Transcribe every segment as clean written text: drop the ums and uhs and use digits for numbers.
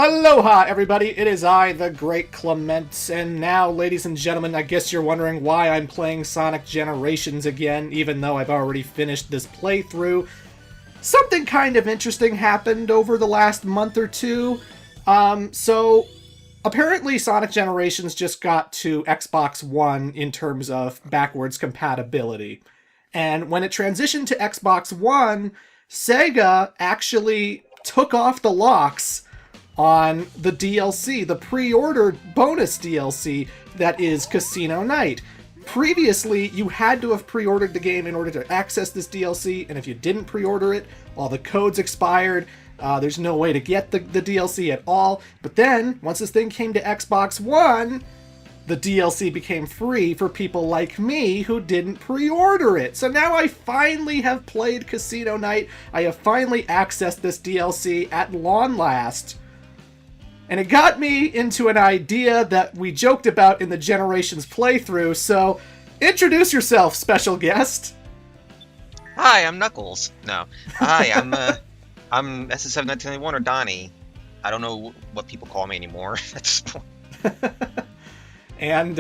Aloha, everybody! It is I, the Great Clement, and now, ladies and gentlemen, I guess you're wondering why I'm playing Sonic Generations again, even though I've already finished this playthrough. Something kind of interesting happened over the last month or two. Apparently Sonic Generations just got to Xbox One in terms of backwards compatibility. And when it transitioned to Xbox One, Sega actually took off the locks on the DLC, the pre-ordered bonus DLC that is Casino Night. Previously, you had to have pre-ordered the game in order to access this DLC, and if you didn't pre-order it, all the codes expired. There's no way to get the DLC at all. But then, once this thing came to Xbox One, the DLC became free for people like me who didn't pre-order it. So now I finally have played Casino Night. I have finally accessed this DLC at long last. And it got me into an idea that we joked about in the Generations playthrough, so introduce yourself, special guest. Hi, I'm Knuckles. No. Hi, I'm SS71991 or Donnie. I don't know what people call me anymore at this point. And,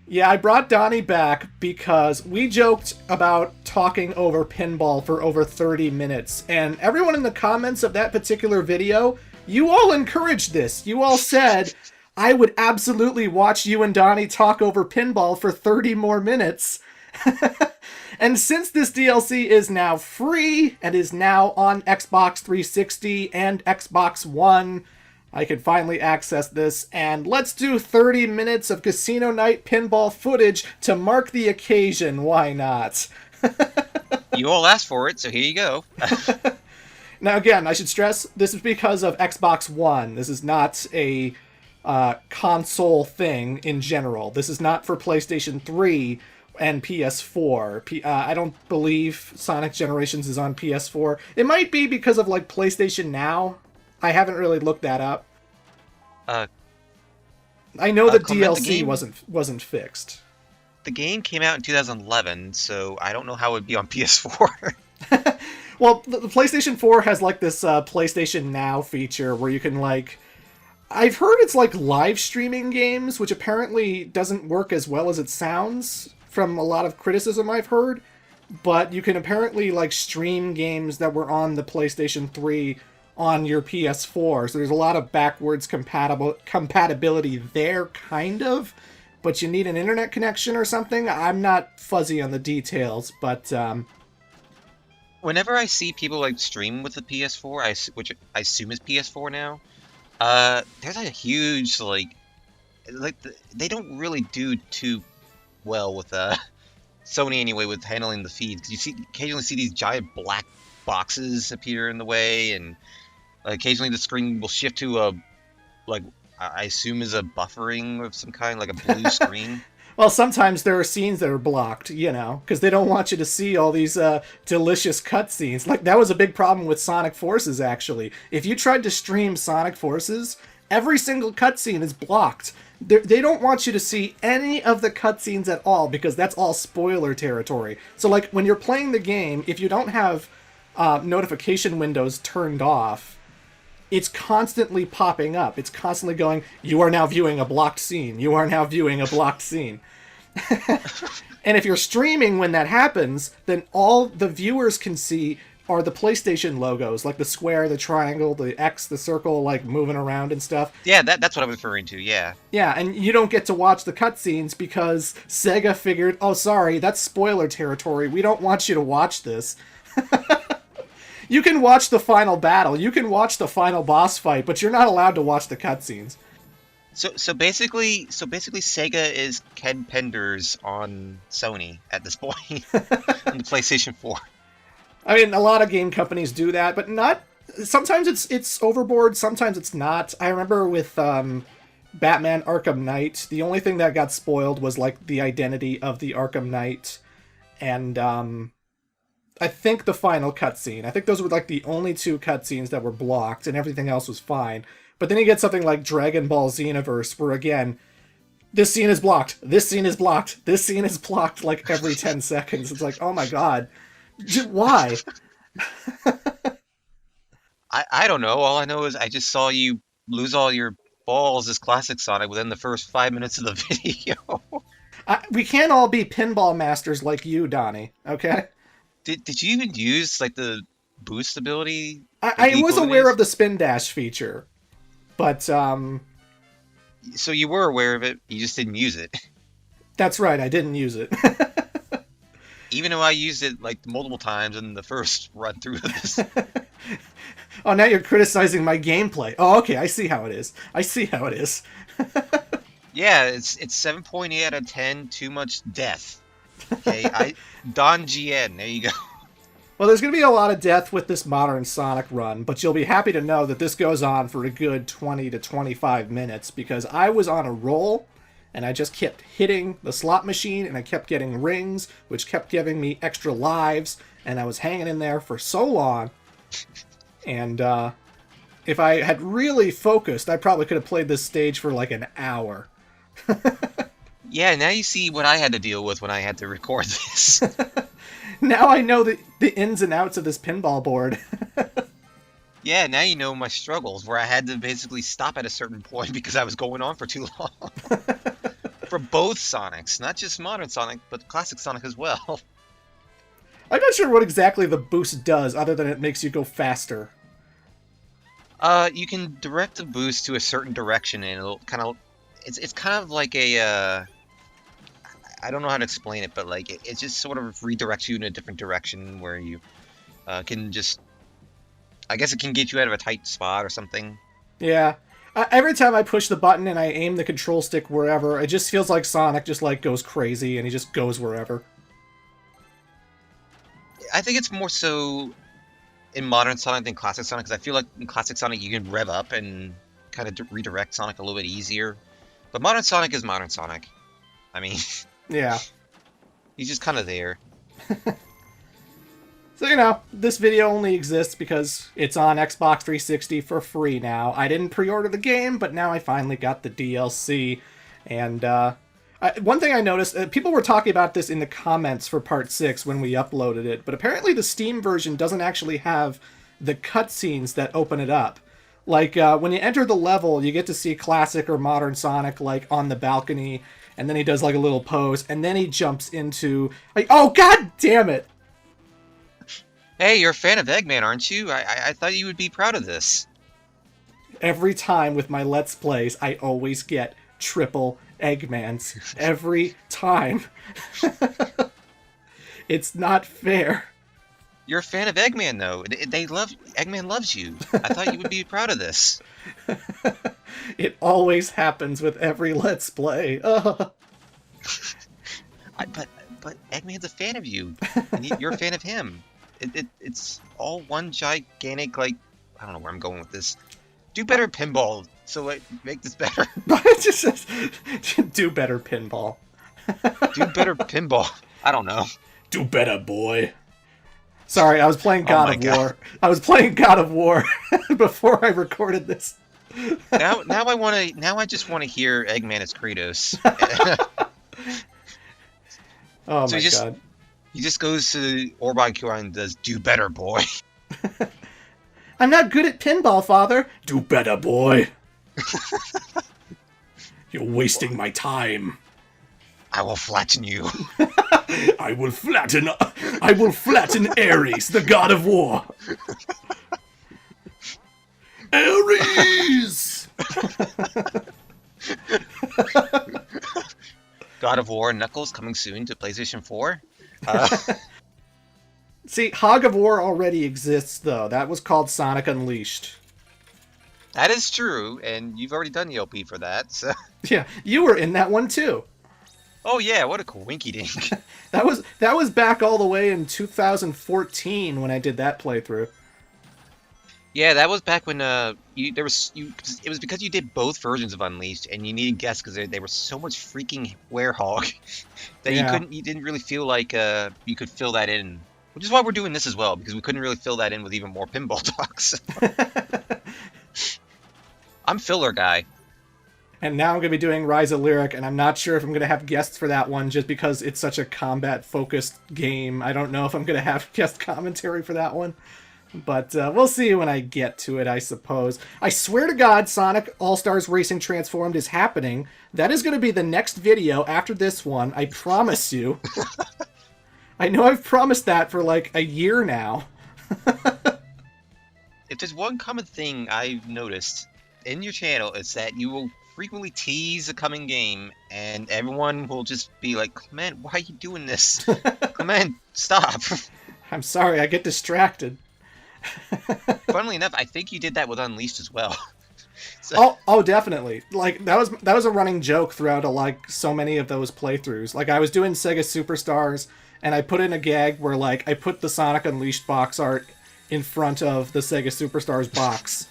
yeah, I brought Donnie back because we joked about talking over Pinball for over 30 minutes, and everyone in the comments of that particular video, you all encouraged this. You all said, I would absolutely watch you and Donnie talk over Pinball for 30 more minutes. And since this DLC is now free and is now on Xbox 360 and Xbox One, I can finally access this, and let's do 30 minutes of Casino Night Pinball footage to mark the occasion. Why not? You all asked for it, so here you go. Now again, I should stress, this is because of Xbox One. This is not a console thing in general. This is not for PlayStation 3 and PS4. I don't believe Sonic Generations is on PS4. It might be because of, like, PlayStation Now. I haven't really looked that up. I know the Clement, DLC wasn't fixed. The game came out in 2011, so I don't know how it would be on PS4. Well, the PlayStation 4 has, like, this PlayStation Now feature where you can, like... I've heard it's like live streaming games, which apparently doesn't work as well as it sounds from a lot of criticism I've heard. But you can apparently, like, stream games that were on the PlayStation 3 on your PS4. So there's a lot of backwards compatibility there, kind of. But you need an internet connection or something. I'm not fuzzy on the details, but... Whenever I see people like stream with the PS4, which I assume is PS4 now, there's a huge they don't really do too well with Sony anyway with handling the feeds. Because you occasionally see these giant black boxes appear in the way, and occasionally the screen will shift to I assume is a buffering of some kind, like a blue screen. Well, sometimes there are scenes that are blocked, you know, because they don't want you to see all these delicious cutscenes. Like, that was a big problem with Sonic Forces, actually. If you tried to stream Sonic Forces, every single cutscene is blocked. They don't want you to see any of the cutscenes at all, because that's all spoiler territory. So, like, when you're playing the game, if you don't have notification windows turned off, it's constantly popping up. It's constantly going, you are now viewing a blocked scene. You are now viewing a blocked scene. And if you're streaming when that happens, then all the viewers can see are the PlayStation logos, like the square, the triangle, the X, the circle, like moving around and stuff. Yeah, that's what I'm referring to, yeah. Yeah, and you don't get to watch the cutscenes because Sega figured, oh, sorry, that's spoiler territory. We don't want you to watch this. You can watch the final battle, you can watch the final boss fight, but you're not allowed to watch the cutscenes. So basically Sega is Ken Penders on Sony at this point on the PlayStation 4. I mean, a lot of game companies do that, but not. Sometimes it's overboard, sometimes it's not. I remember with Batman Arkham Knight, the only thing that got spoiled was, like, the identity of the Arkham Knight, and I think the final cutscene. I think those were, like, the only two cutscenes that were blocked, and everything else was fine. But then you get something like Dragon Ball Xenoverse, where, again, this scene is blocked, this scene is blocked, this scene is blocked, like, every 10 seconds. It's like, oh my god. Why? I don't know. All I know is I just saw you lose all your balls as Classic Sonic within the first 5 minutes of the video. We can't all be pinball masters like you, Donnie. Okay. Did you even use like the boost ability, like I the was aware equivalent? of the spin dash feature, but So you were aware of it, you just didn't use it. that's right. I didn't use it. Even though I used it like multiple times in the first run through of this. Oh, now you're criticizing my gameplay. Oh, okay. I see how it is. I see how it is. Yeah, it's 7.8 out of 10. Too much death. Okay, I Don GN. There you go. Well, there's going to be a lot of death with this modern Sonic run, but you'll be happy to know that this goes on for a good 20 to 25 minutes because I was on a roll and I just kept hitting the slot machine and I kept getting rings, which kept giving me extra lives, and I was hanging in there for so long. And if I had really focused, I probably could have played this stage for like an hour. Yeah, now you see what I had to deal with when I had to record this. Now I know the ins and outs of this pinball board. Yeah, now you know my struggles, where I had to basically stop at a certain point because I was going on for too long. For both Sonics, not just modern Sonic, but classic Sonic as well. I'm not sure what exactly the boost does, other than it makes you go faster. You can direct the boost to a certain direction, and it'll kind of, it's kind of like a, I don't know how to explain it, but like it just sort of redirects you in a different direction where you can just, I guess it can get you out of a tight spot or something. Yeah. Every time I push the button and I aim the control stick wherever, it just feels like Sonic just like goes crazy and he just goes wherever. I think it's more so in modern Sonic than classic Sonic, because I feel like in classic Sonic you can rev up and kind of redirect Sonic a little bit easier. But modern Sonic is modern Sonic. I mean, Yeah. he's just kind of there. So, you know, this video only exists because it's on Xbox 360 for free now. I didn't pre-order the game, but now I finally got the DLC. And one thing I noticed, people were talking about this in the comments for Part 6 when we uploaded it, but apparently the Steam version doesn't actually have the cutscenes that open it up. Like, when you enter the level, you get to see classic or modern Sonic, like, on the balcony, and then he does, like, a little pose, and then he jumps into... Like, oh, god damn it! Hey, you're a fan of Eggman, aren't you? I thought you would be proud of this. Every time with my Let's Plays, I always get triple Eggmans. Every time. It's not fair. You're a fan of Eggman, though. Eggman loves you. I thought you would be proud of this. It always happens with every Let's Play. Ugh. But Eggman's a fan of you, and you're a fan of him. It's all one gigantic, like, I don't know where I'm going with this. Do better pinball, so make this better. Just do better, pinball. Do better pinball. I don't know. Do better, boy. Sorry, I was playing God my of God. War. I was playing God of War before I recorded this. Now I just want to hear Eggman as Kratos. Oh So my he just god. he just goes to Orbog Cure and does do better, boy. I'm not good at pinball, Father. Do better, boy. You're wasting my time. I will flatten you. I will flatten Ares, the god of war. Ares! God of War and Knuckles coming soon to PlayStation 4. See, Hog of War already exists, though. That was called Sonic Unleashed. That is true, and you've already done the LP for that. So. Yeah, you were in that one, too. Oh yeah, what a coinky dink. That was back all the way in 2014 when I did that playthrough. Yeah, that was back when it was because you did both versions of Unleashed, and you needed guests because they were so much freaking werehog that Yeah. you didn't really feel like you could fill that in. Which is why we're doing this as well, because we couldn't really fill that in with even more pinball talks. I'm filler guy. And now I'm going to be doing Rise of Lyric, and I'm not sure if I'm going to have guests for that one just because it's such a combat-focused game. I don't know if I'm going to have guest commentary for that one. But we'll see when I get to it, I suppose. I swear to God, Sonic All-Stars Racing Transformed is happening. That is going to be the next video after this one. I promise you. I know I've promised that for like a year now. If there's one common thing I've noticed in your channel, it's that you will frequently tease a coming game, and everyone will just be like, Clement, why are you doing this? Clement, stop. I'm sorry, I get distracted. Funnily enough, I think you did that with Unleashed as well. So, Oh, definitely. Like that was a running joke throughout like so many of those playthroughs. Like I was doing Sega Superstars, and I put in a gag where like I put the Sonic Unleashed box art in front of the Sega Superstars box.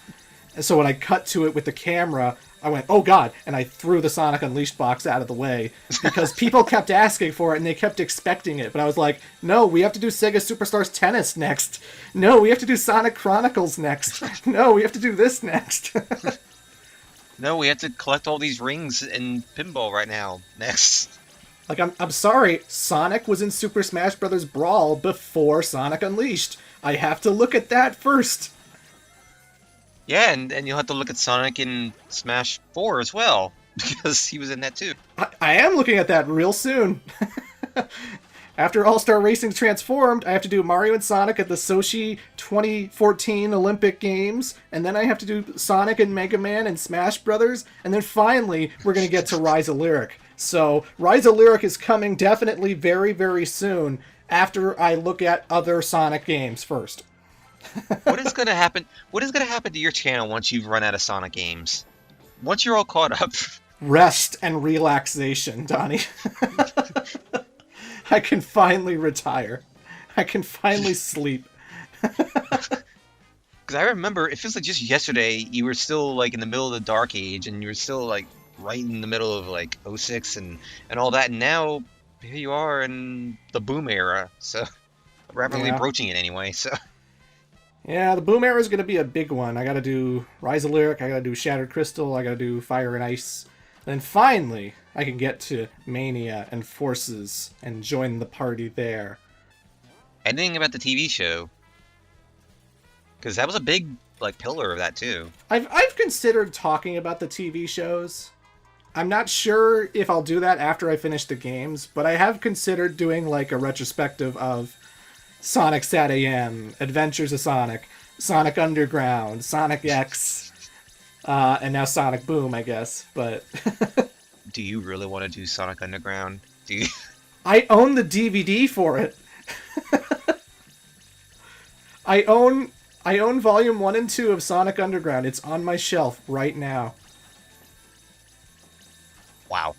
And so when I cut to it with the camera, I went, oh god, and I threw the Sonic Unleashed box out of the way because people kept asking for it and they kept expecting it. But I was like, no, we have to do Sega Superstars Tennis next. No, we have to do Sonic Chronicles next. No, we have to do this next. no, we have to collect all these rings in Pinball right now. Next. Like, I'm sorry, Sonic was in Super Smash Bros. Brawl before Sonic Unleashed. I have to look at that first. Yeah, and you'll have to look at Sonic in Smash 4 as well, because he was in that too. I am looking at that real soon. After All-Star Racing Transformed, I have to do Mario and Sonic at the Sochi 2014 Olympic Games, and then I have to do Sonic and Mega Man and Smash Brothers, and then finally we're going to get to Rise of Lyric. So Rise of Lyric is coming definitely very, very soon after I look at other Sonic games first. What is going to happen? What is going to happen to your channel once you've run out of Sonic games? Once you're all caught up? Rest and relaxation, Donnie. I can finally retire. I can finally sleep. Because I remember, it feels like just yesterday, you were still like in the middle of the Dark Age, and you were still like right in the middle of like '06 and all that, and now here you are in the Boom era, so rapidly approaching it anyway, so... Yeah, the Boom era is going to be a big one. I got to do Rise of Lyric, I got to do Shattered Crystal, I got to do Fire and Ice. Then finally, I can get to Mania and Forces and join the party there. Anything about the TV show? Because that was a big like pillar of that too. I've considered talking about the TV shows. I'm not sure if I'll do that after I finish the games, but I have considered doing like a retrospective of Sonic Sat AM, Adventures of Sonic, Sonic Underground, Sonic X, and now Sonic Boom, I guess. But do you really want to do Sonic Underground? Do you? I own the DVD for it. I own Volume 1 and 2 of Sonic Underground. It's on my shelf right now. Wow.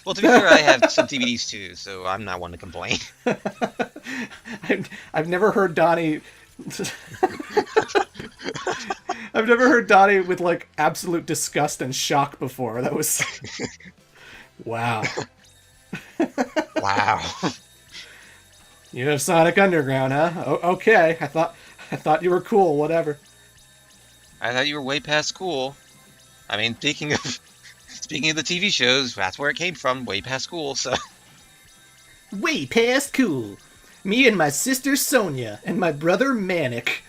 Well, to be fair, I have some DVDs too, so I'm not one to complain. I've never heard Donnie... I've never heard Donnie with, like, absolute disgust and shock before. That was... Wow. Wow. You have Sonic Underground, huh? Okay. I thought you were cool, whatever. I thought you were way past cool. I mean, speaking of the TV shows, that's where it came from, way past cool, so... Way past cool. Me and my sister Sonia and my brother Manic.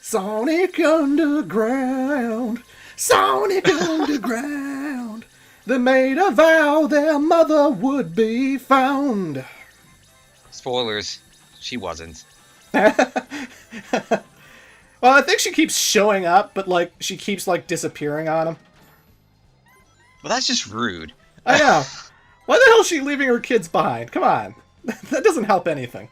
Sonic Underground. Sonic Underground. They made a vow their mother would be found. Spoilers. She wasn't. Well, I think she keeps showing up, but, like, she keeps, like, disappearing on him. Well, that's just rude. I know. Why the hell is she leaving her kids behind? Come on. That doesn't help anything.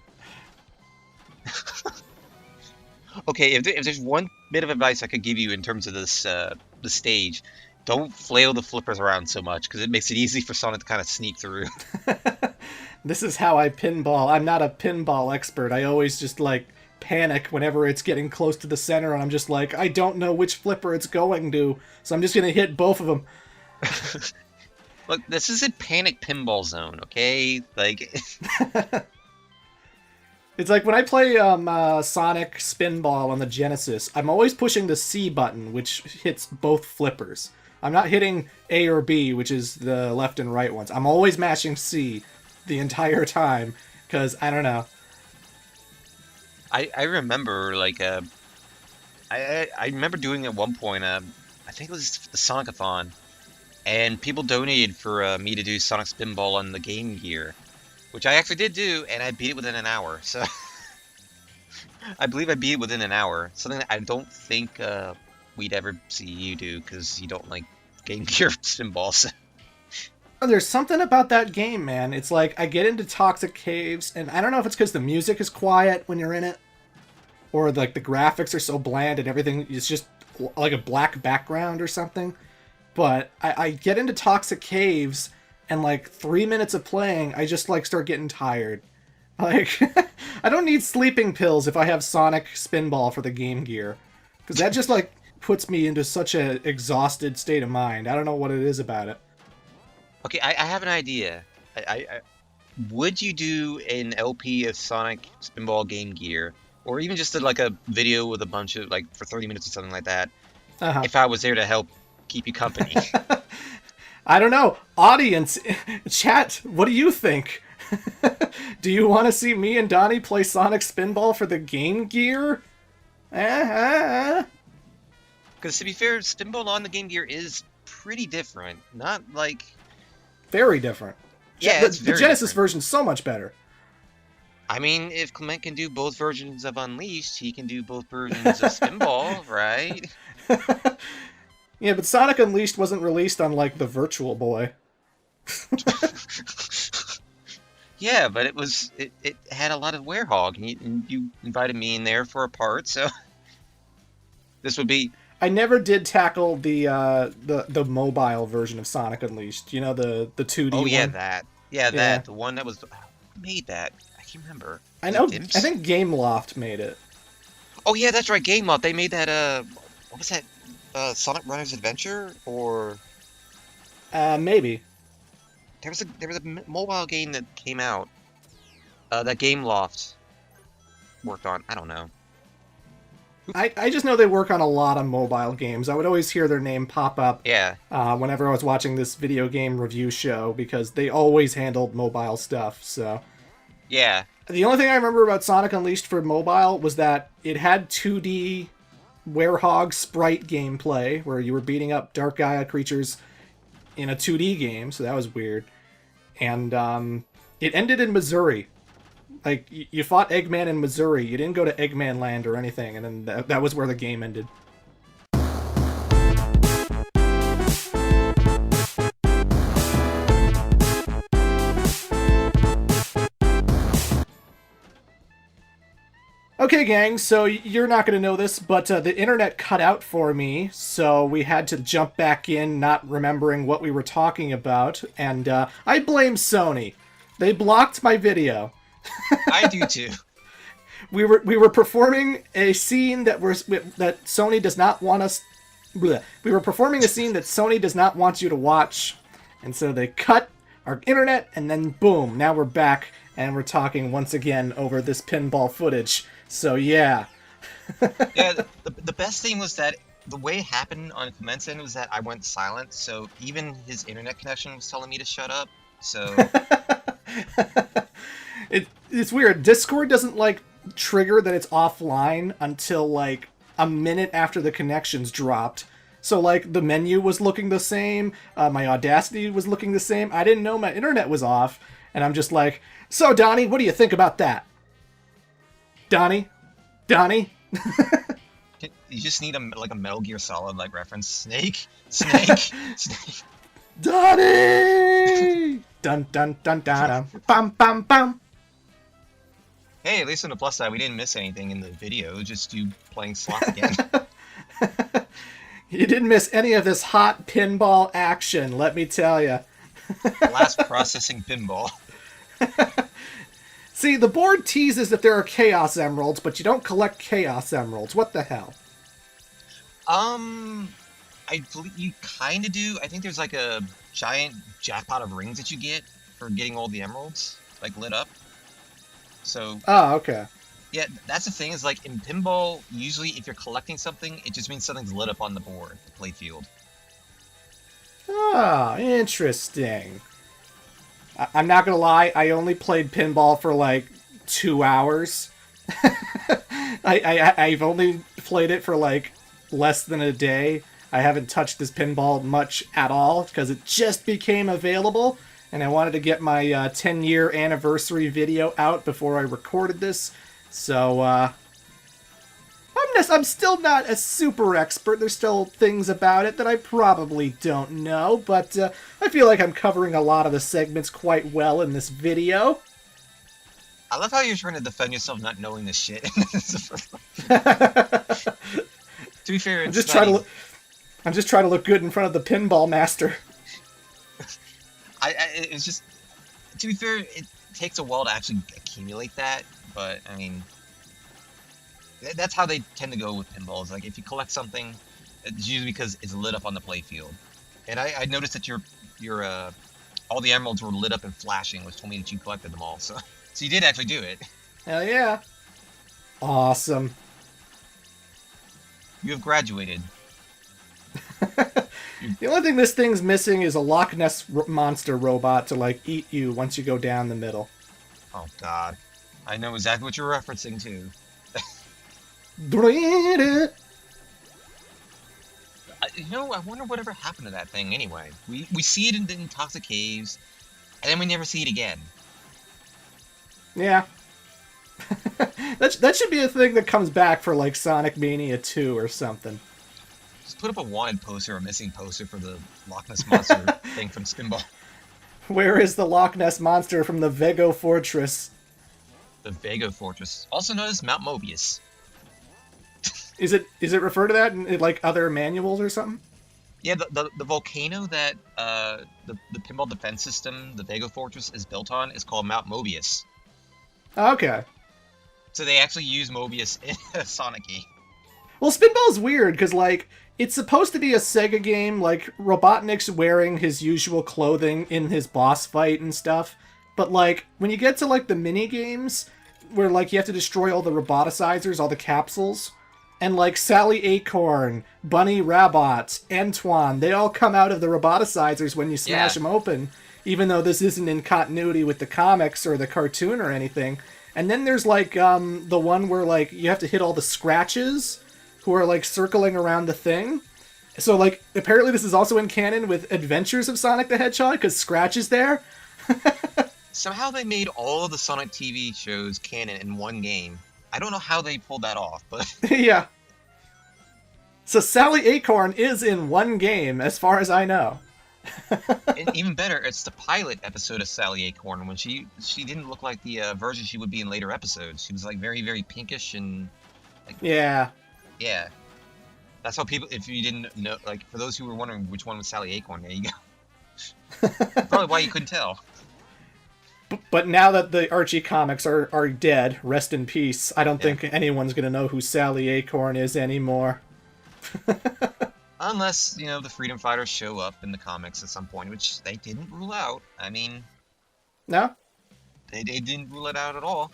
Okay, if there's one bit of advice I could give you in terms of this, the stage, don't flail the flippers around so much, because it makes it easy for Sonic to kind of sneak through. This is how I pinball. I'm not a pinball expert. I always just, like, panic whenever it's getting close to the center, and I'm just like, I don't know which flipper it's going to, so I'm just going to hit both of them. Look, this isn't Panic Pinball Zone, okay? Like... It's like when I play Sonic Spinball on the Genesis, I'm always pushing the C button, which hits both flippers. I'm not hitting A or B, which is the left and right ones. I'm always mashing C the entire time, because, I don't know. I remember like I remember doing at one point I think it was the Sonic-a-thon, and people donated for me to do Sonic Spinball on the Game Gear, which I actually did do, and I beat it within an hour. So I believe I beat it within an hour. Something that I don't think we'd ever see you do because you don't like Game Gear Spinballs. There's something about that game, man. It's like I get into Toxic Caves, and I don't know if it's because the music is quiet when you're in it, or like the graphics are so bland and everything is just like a black background or something. But I get into Toxic Caves, and like 3 minutes of playing, I just like start getting tired. Like, I don't need sleeping pills if I have Sonic Spinball for the Game Gear, because that just like puts me into such a exhausted state of mind. I don't know what it is about it. Okay, I have an idea. Would you do an LP of Sonic Spinball Game Gear, or even just like a video with a bunch of like for 30 minutes or something like that? Uh-huh. If I was there to help keep you company. I don't know. Audience, chat, what do you think? Do you want to see me and Donnie play Sonic Spinball for the Game Gear? Because to be fair, Spinball on the Game Gear is pretty different. Not like... Very different. Yeah, it's very the Genesis different. version's so much better. I mean, if Clement can do both versions of Unleashed, he can do both versions of Spinball, right? Yeah, but Sonic Unleashed wasn't released on, like, the Virtual Boy. Yeah, but it had a lot of Werehog, and you invited me in there for a part, so this would be... I never did tackle the mobile version of Sonic Unleashed. You know, the 2D Oh, yeah, one? that. Yeah, that. The one that was... Who made that? I can't remember. I know. Dimps? I think Gameloft made it. Oh, yeah, that's right, Gameloft. They made that, what was that? Sonic Runner's Adventure? Or... Maybe. There was a mobile game that came out that Gameloft worked on. I don't know. I just know they work on a lot of mobile games. I would always hear their name pop up Yeah. whenever I was watching this video game review show, because they always handled mobile stuff. So Yeah. the only thing I remember about Sonic Unleashed for mobile was that it had 2D Werehog sprite gameplay, where you were beating up Dark Gaia creatures in a 2D game, so that was weird. And it ended in Missouri. Like, you fought Eggman in Missouri. You didn't go to Eggman Land or anything, and then that was where the game ended. Okay, gang, so you're not going to know this, but the internet cut out for me, so we had to jump back in, not remembering what we were talking about, and I blame Sony. They blocked my video. I do too. We were performing a scene that Sony does not want us... Bleh. We were performing a scene that Sony does not want you to watch, and so they cut our internet, and then boom, now we're back, and we're talking once again over this pinball footage. So yeah. Yeah, the best thing was that the way it happened on Clement's end was that I went silent, so even his internet connection was telling me to shut up, so... It's weird. Discord doesn't, like, trigger that it's offline until, like, a minute after the connection's dropped. So, like, the menu was looking the same, my Audacity was looking the same, I didn't know my internet was off, and I'm just like, so, Donnie, what do you think about that? Donnie? You just need a Metal Gear Solid like reference. Snake. Donnie! Dun dun dun dun bum bum bum. Hey, at least on the plus side, we didn't miss anything in the video. Just you playing slots again. You didn't miss any of this hot pinball action, let me tell you. Last processing pinball. See, the board teases that there are Chaos Emeralds, but you don't collect Chaos Emeralds. What the hell? I believe you kind of do. I think there's like a giant jackpot of rings that you get for getting all the emeralds, like, lit up. So... Oh, okay. Yeah, that's the thing, is like, in pinball, usually if you're collecting something, it just means something's lit up on the board, the play field. Ah, interesting. I'm not gonna lie, I only played pinball for like 2 hours. I've only played it for like less than a day. I haven't touched this pinball much at all because it just became available, and I wanted to get my 10-year anniversary video out before I recorded this. So I'm still not a super expert. There's still things about it that I probably don't know, but I feel like I'm covering a lot of the segments quite well in this video. I love how you're trying to defend yourself not knowing this shit. To be fair, I'm just trying to look good in front of the pinball master. It's just, to be fair, it takes a while to actually accumulate that, but I mean, that's how they tend to go with pinballs. Like, if you collect something, it's usually because it's lit up on the playfield. And I noticed that your all the emeralds were lit up and flashing, which told me that you collected them all. So you did actually do it. Hell yeah! Awesome. You have graduated. The only thing this thing's missing is a Loch Ness monster robot to like eat you once you go down the middle. Oh God, I know exactly what you're referencing to. I wonder whatever happened to that thing anyway. We see it in Toxic Caves, and then we never see it again. Yeah. That should be a thing that comes back for like Sonic Mania 2 or something. Just put up a wanted poster or a missing poster for the Loch Ness Monster thing from Pinball. Where is the Loch Ness Monster from the Vego Fortress? The Vego Fortress, also known as Mount Mobius. Is it referred to that in like other manuals or something? Yeah, the volcano that the pinball defense system, the Vego Fortress, is built on is called Mount Mobius. Okay. So they actually use Mobius in a Sonic game. Well, Spinball's weird, because, like, it's supposed to be a Sega game, like, Robotnik's wearing his usual clothing in his boss fight and stuff, but, like, when you get to, like, the mini-games, where, like, you have to destroy all the roboticizers, all the capsules, and, like, Sally Acorn, Bunny Rabot, Antoine, they all come out of the roboticizers when you smash them open, even though this isn't in continuity with the comics or the cartoon or anything. And then there's, like, the one where, like, you have to hit all the scratches who are, like, circling around the thing. So, like, apparently this is also in canon with Adventures of Sonic the Hedgehog, because Scratch is there. Somehow they made all of the Sonic TV shows canon in one game. I don't know how they pulled that off, but... Yeah. So Sally Acorn is in one game, as far as I know. And even better, it's the pilot episode of Sally Acorn, when she didn't look like the version she would be in later episodes. She was, like, very, very pinkish and... Like, yeah. Yeah. That's how people, if you didn't know, like, for those who were wondering which one was Sally Acorn, there you go. Probably why you couldn't tell. But now that the Archie comics are dead, rest in peace, I don't think anyone's going to know who Sally Acorn is anymore. Unless, the Freedom Fighters show up in the comics at some point, which they didn't rule out. I mean... No? They didn't rule it out at all.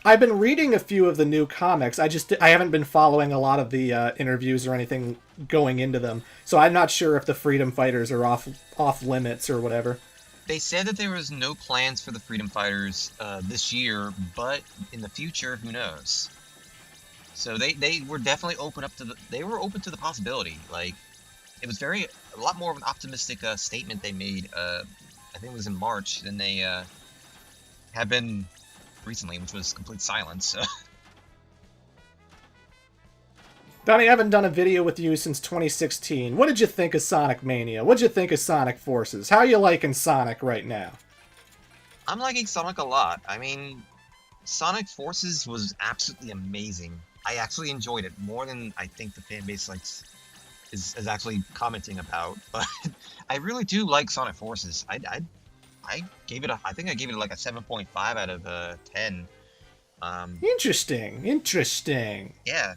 I've been reading a few of the new comics. I haven't been following a lot of the interviews or anything going into them, so I'm not sure if the Freedom Fighters are off limits or whatever. They said that there was no plans for the Freedom Fighters this year, but in the future, who knows? So they were definitely open to the possibility. Like, it was a lot more of an optimistic statement they made. I think it was in March than they have been recently, which was complete silence. So. Donnie, I haven't done a video with you since 2016. What did you think of Sonic Mania? What did you think of Sonic Forces? How are you liking Sonic right now? I'm liking Sonic a lot. I mean, Sonic Forces was absolutely amazing. I actually enjoyed it more than I think the fan base is actually commenting about. But I really do like Sonic Forces. I gave it I think I gave it like a 7.5 out of 10. Interesting. Yeah,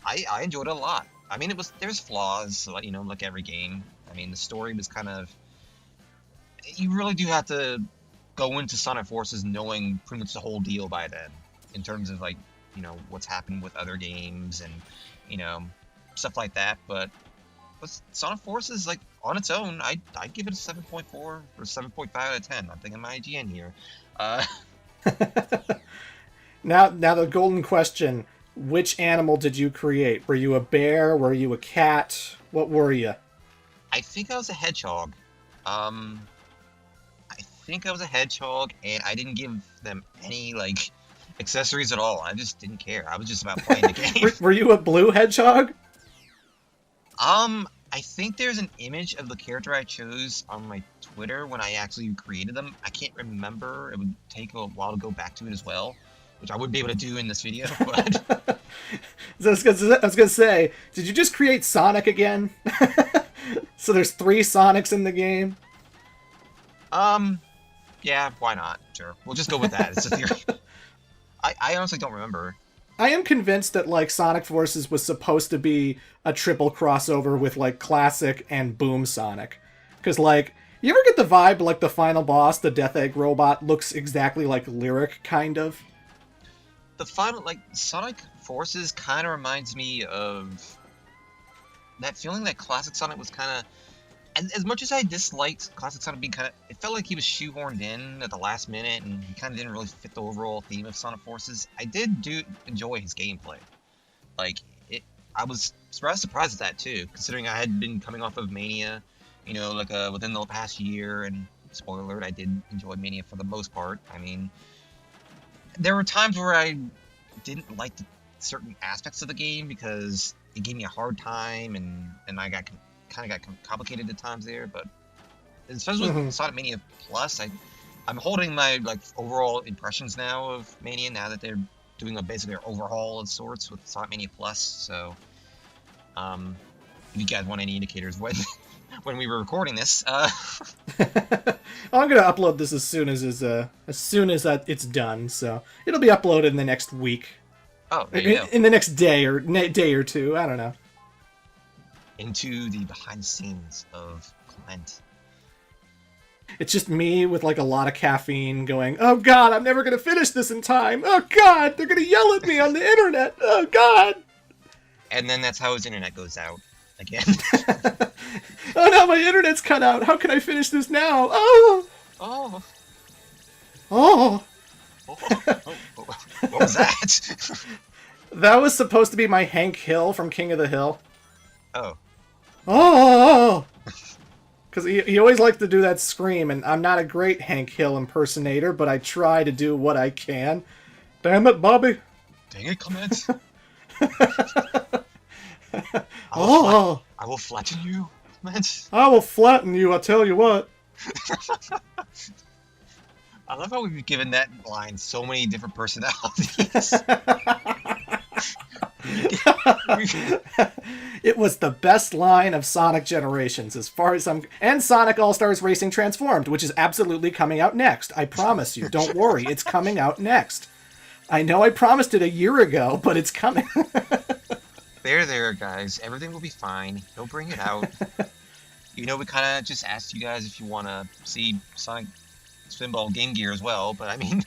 I enjoyed it a lot. I mean, there's flaws, like every game. I mean, the story was kind of... You really do have to go into Sonic Forces knowing pretty much the whole deal by then, in terms of, like, what's happened with other games and, stuff like that. But Sonic Forces, like, on its own, I'd give it a 7.4 or 7.5 out of 10. I'm thinking my IGN here. Now the golden question. Which animal did you create? Were you a bear? Were you a cat? What were you? I think I was a hedgehog. Um, I think I was a hedgehog, and I didn't give them any like accessories at all. I just didn't care. I was just about playing the game. Were you a blue hedgehog? I think there's an image of the character I chose on my Twitter when I actually created them. I can't remember. It would take a while to go back to it as well, which I wouldn't be able to do in this video. But So I was gonna say, did you just create Sonic again? So there's 3 Sonics in the game. yeah, why not? Sure, we'll just go with that. It's a theory. I honestly don't remember. I am convinced that like Sonic Forces was supposed to be a triple crossover with like Classic and Boom Sonic. Cause like, you ever get the vibe like the final boss, the Death Egg robot, looks exactly like Lyric, kind of? The final, like, Sonic Forces kind of reminds me of that feeling that Classic Sonic was kind of, as much as I disliked Classic Sonic being kind of, it felt like he was shoehorned in at the last minute, and he kind of didn't really fit the overall theme of Sonic Forces. I did enjoy his gameplay. Like, I was rather surprised at that too, considering I had been coming off of Mania, like within the past year, and spoiler alert, I did enjoy Mania for the most part. I mean, there were times where I didn't like certain aspects of the game because it gave me a hard time, and I got kind of got complicated at times there. But especially with Sonic Mania Plus, I'm holding my like overall impressions now of Mania now that they're doing basically an overhaul of sorts with Sonic Mania Plus. So, if you guys want any indicators when we were recording this, I'm gonna upload this as soon as it's done. So it'll be uploaded in the next week. Oh, there you go. In the next day or two. I don't know. Into the behind the scenes of Clement. It's just me with like a lot of caffeine going, oh god, I'm never gonna finish this in time. Oh god, they're gonna yell at me on the internet. Oh god. And then that's how his internet goes out again. Oh no, my internet's cut out. How can I finish this now? Oh. Oh. Oh. What was that? That was supposed to be my Hank Hill from King of the Hill. Oh. Oh. Because he always liked to do that scream, and I'm not a great Hank Hill impersonator, but I try to do what I can. Damn it, Bobby. Dang it, Clement. I will flatten you, Clement. I will flatten you, I tell you what. I love how we've given that line so many different personalities. It was the best line of Sonic Generations, as far as and Sonic All-Stars Racing Transformed, which is absolutely coming out next. I promise you. Don't worry, it's coming out next. I know I promised it a year ago, but it's coming. There, guys. Everything will be fine. He'll bring it out. We kind of just asked you guys if you want to see Sonic Pinball Game Gear as well, but I mean,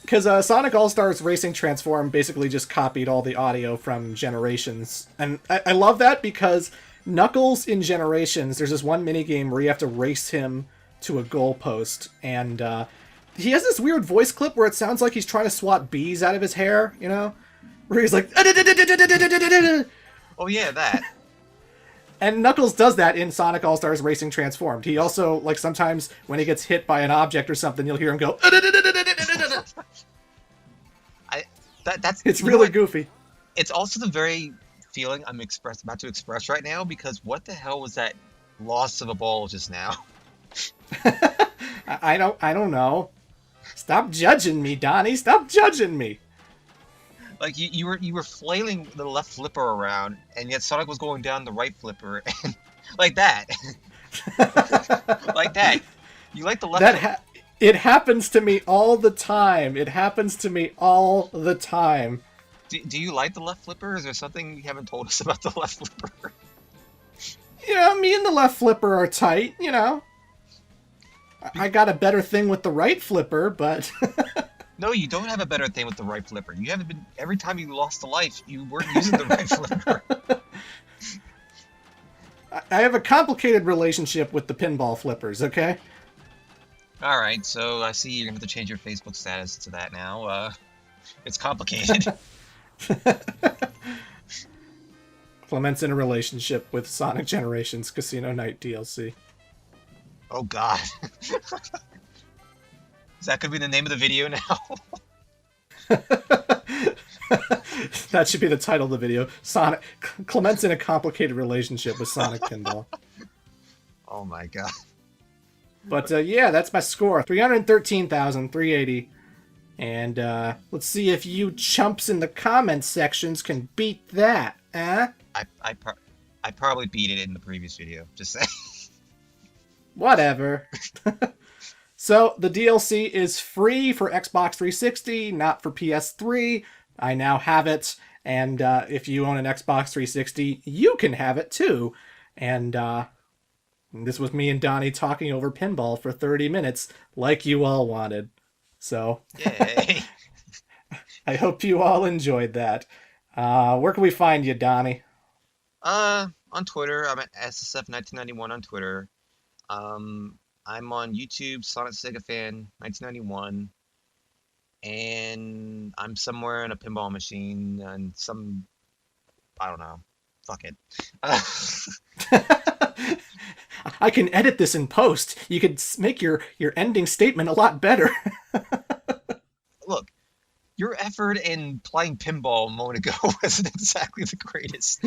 Because Sonic All-Stars Racing Transform basically just copied all the audio from Generations. And I love that because Knuckles in Generations, there's this one minigame where you have to race him to a goalpost. And he has this weird voice clip where it sounds like he's trying to swat bees out of his hair, Where he's like... Oh yeah, that. And Knuckles does that in Sonic All-Stars Racing Transformed. He also, like, sometimes when he gets hit by an object or something, you'll hear him go... It's really goofy. It's also the very feeling I'm about to express right now, because what the hell was that loss of a ball just now? I don't know. Stop judging me, Donnie. Stop judging me. Like you were flailing the left flipper around, and yet Sonic was going down the right flipper, and like that, like that. You like the left? It happens to me all the time. It happens to me all the time. Do you like the left flipper? Is there something you haven't told us about the left flipper? Me and the left flipper are tight. I got a better thing with the right flipper, but. No, you don't have a better thing with the right flipper. You haven't been. Every time you lost a life, you weren't using the right flipper. I have a complicated relationship with the pinball flippers, okay? All right, so I see you're gonna have to change your Facebook status to that now. It's complicated. Clement's in a relationship with Sonic Generations Casino Night DLC. Oh God, is that gonna be the name of the video now? That should be the title of the video. Sonic Clement's in a complicated relationship with Sonic Pinball. Oh my God. But yeah, that's my score. 313,380. And let's see if you chumps in the comments sections can beat that, eh? I probably beat it in the previous video. Just saying. Whatever. So the DLC is free for Xbox 360, not for PS3. I now have it, and if you own an Xbox 360, you can have it too. And this was me and Donnie talking over pinball for 30 minutes, like you all wanted. So Yay. I hope you all enjoyed that. Where can we find you, Donnie? On Twitter, I'm at SSF1991 on Twitter. I'm on YouTube, Sonic Sega Fan 1991, and I'm somewhere in a pinball machine and I don't know. Fuck it. I can edit this in post. You could make your ending statement a lot better. Look, your effort in playing pinball a moment ago wasn't exactly the greatest.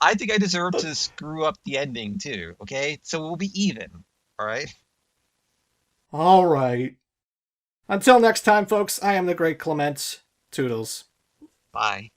I think I deserve to screw up the ending too, okay? So we'll be even, all right? All right. Until next time, folks, I am the Great Clement. Toodles. Bye.